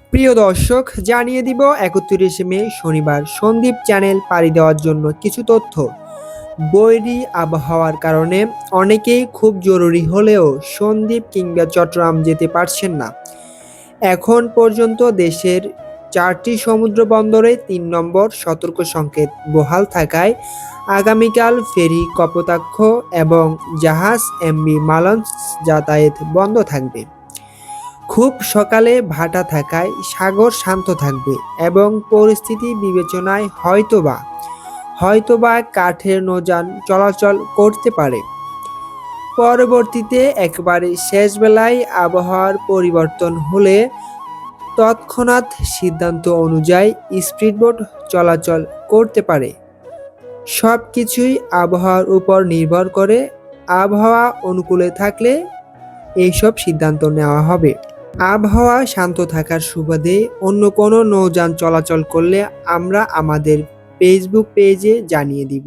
প্রিয় দর্শক, জানিয়ে দিব ৩১ মে শনিবার সন্দ্বীপ চ্যানেল পাড়ি দেওয়ার জন্য কিছু তথ্য। বৈরী আবহাওয়ার কারণে অনেকেই খুব জরুরি হলেও সন্দ্বীপ কিংবা চট্টগ্রাম যেতে পারছেন না। এখন পর্যন্ত দেশের ৪টি সমুদ্র বন্দরে ৩ নম্বর সতর্ক সংকেত বহাল থাকায় আগামীকাল ফেরি কপোতাক্ষ এবং জাহাজ এমভি মালঞ্চ যাতায়াত বন্ধ থাকবে। খুব সকালে ভাটা থাকায় সাগর শান্ত থাকবে এবং পরিস্থিতি বিবেচনায় হয়তোবা কাঠের নৌযান চলাচল করতে পারে। পরবর্তীতে একেবারে শেষ বেলায় আবহাওয়ার পরিবর্তন হলে তৎক্ষণাৎ সিদ্ধান্ত অনুযায়ী স্পিডবোট চলাচল করতে পারে। সবকিছুই আবহাওয়ার উপর নির্ভর করে। আবহাওয়া অনুকূলে থাকলে এইসব সিদ্ধান্ত নেওয়া হবে। আবহাওয়া শান্ত থাকার সুবাদে অন্য কোনো নৌযান চলাচল করলে আমরা আমাদের ফেসবুক পেজে জানিয়ে দিব।